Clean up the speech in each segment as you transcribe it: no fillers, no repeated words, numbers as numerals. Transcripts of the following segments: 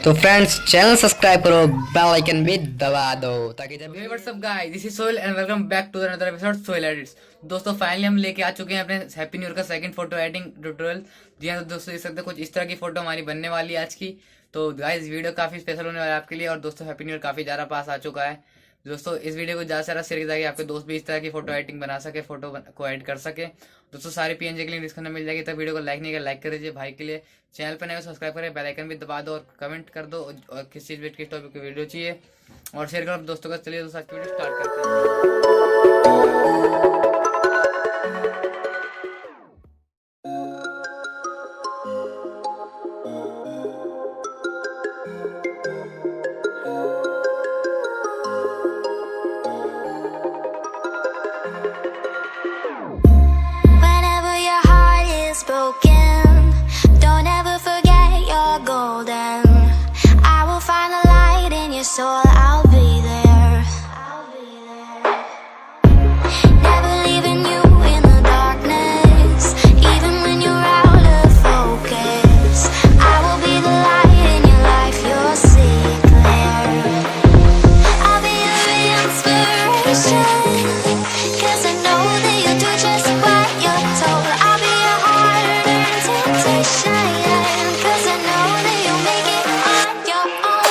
तो friends channel subscribe करो, bell icon भी दबा दो ताकि जब Hey, what's up guys? This is Sohail and welcome back to another episode Sohail Edits। दोस्तों फाइनली हम लेके आ चुके हैं अपने हैप्पी न्यू ईयर का सेकंड फोटो एडिटिंग ट्यूटोरियल। जी हाँ, तो दोस्तों देख सकते हैं कुछ इस तरह की फोटो हमारी बनने वाली है आज की। तो गाइस वीडियो काफी स्पेशल होने वाला है आपके लिए। और दोस्तों हैप्पी न्यू ईयर काफी ज्यादा पास आ चुका है। दोस्तों इस वीडियो को ज्यादा से ज्यादा शेयर ताकि आपके दोस्त भी इस तरह की फोटो एडिटिंग बना सके, फोटो को एडिट कर सके। दोस्तों सारी पीएनजी के लिंक डिस्क्रिप्शन में मिल जाएगी। तब वीडियो को लाइक नहीं किया लाइक कर दीजिए भाई के लिए। चैनल पर नए सब्सक्राइब करें, बेल आइकन भी दबा दो और कमेंट कर दो और किस चीज किस टॉपिक की वीडियो चाहिए और शेयर करो दोस्तों का। चलिए दोस्तों आज की वीडियो स्टार्ट करते हैं। Whenever your heart is broken, don't ever forget you're golden. I will find a light in your soul, I'll be there. Never leaving you in the darkness, even when you're out of focus. I will be the light in your life, you'll see it clear. I'll be your inspiration, 'cause I know that you'll do just what you're told. I'll be your hard-earned temptation, 'cause I know that you'll make it on your own.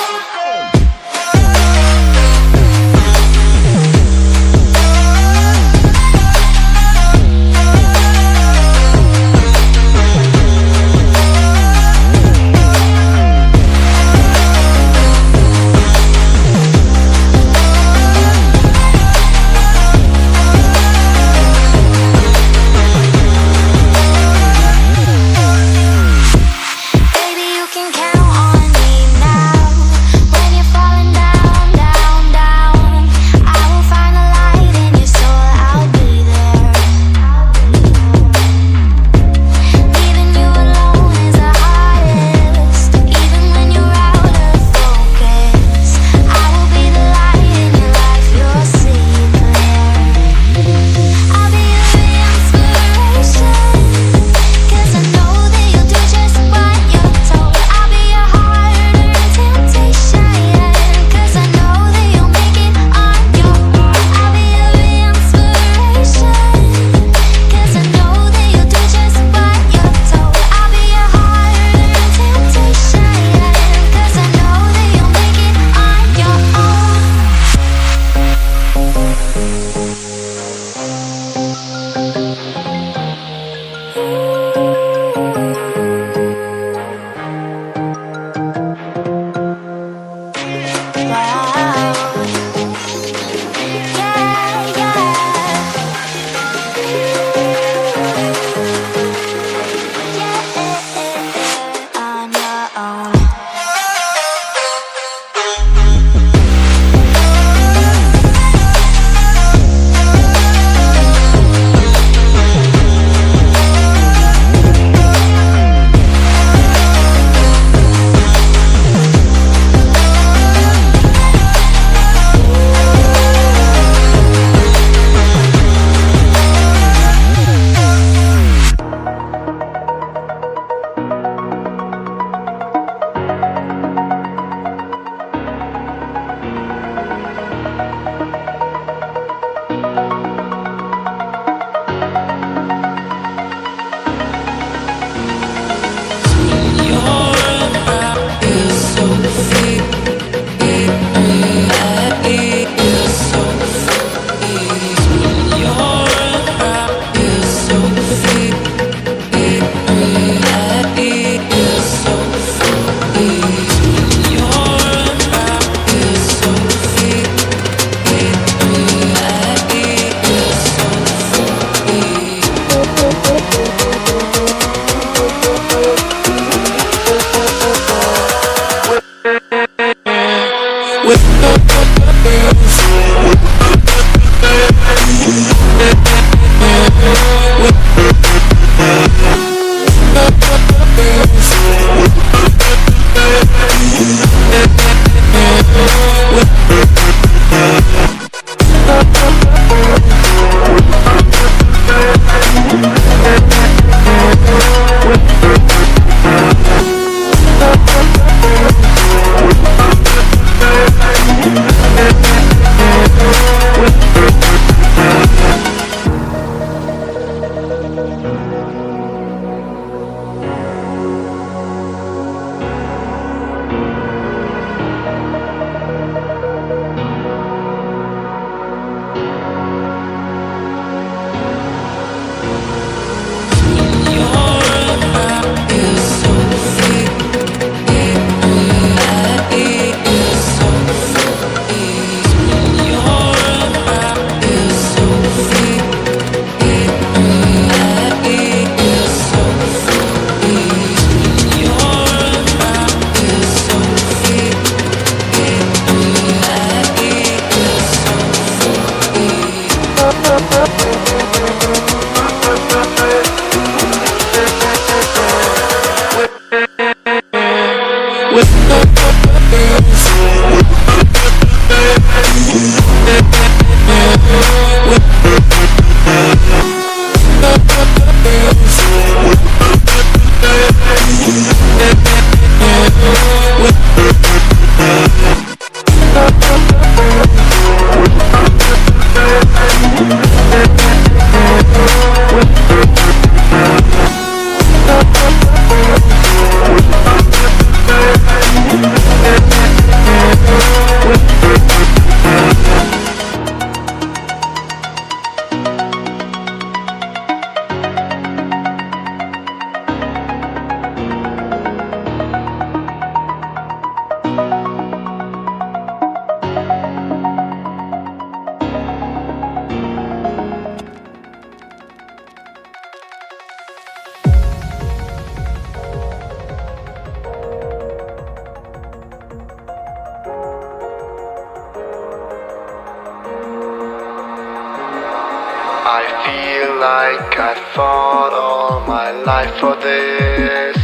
I feel like I fought all my life for this.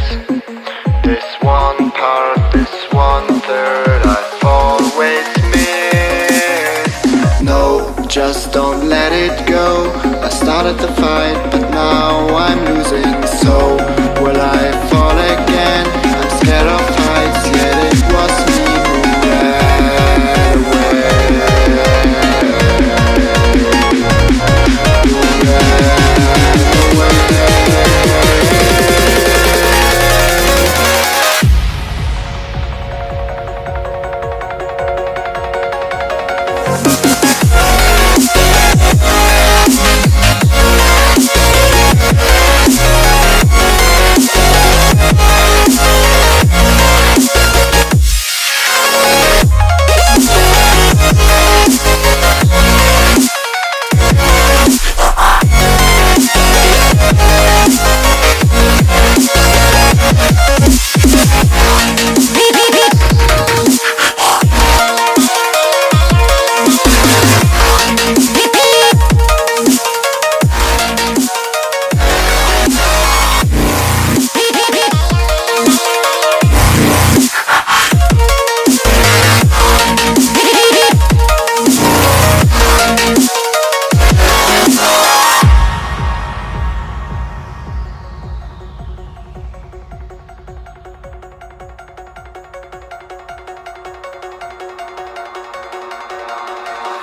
This one part, this 1/3 I've always missed. No, just don't let it go. I started the fight, but now I'm losing. So will I fall again? I'm scared of heights, yet it was me who ran away.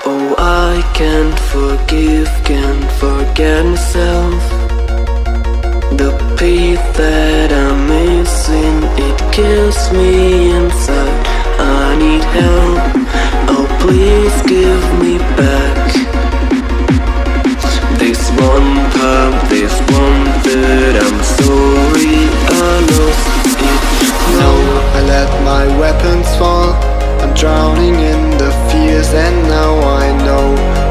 Oh, I can't forgive, can't forget myself. The peace that I'm missing, it kills me inside. I need help, oh please give me back this one part, this 1/3. I'm sorry I lost it. No, I let my weapons fall. I'm drowning in the fears, and now I know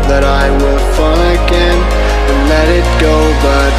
that I will fall again and let it go, but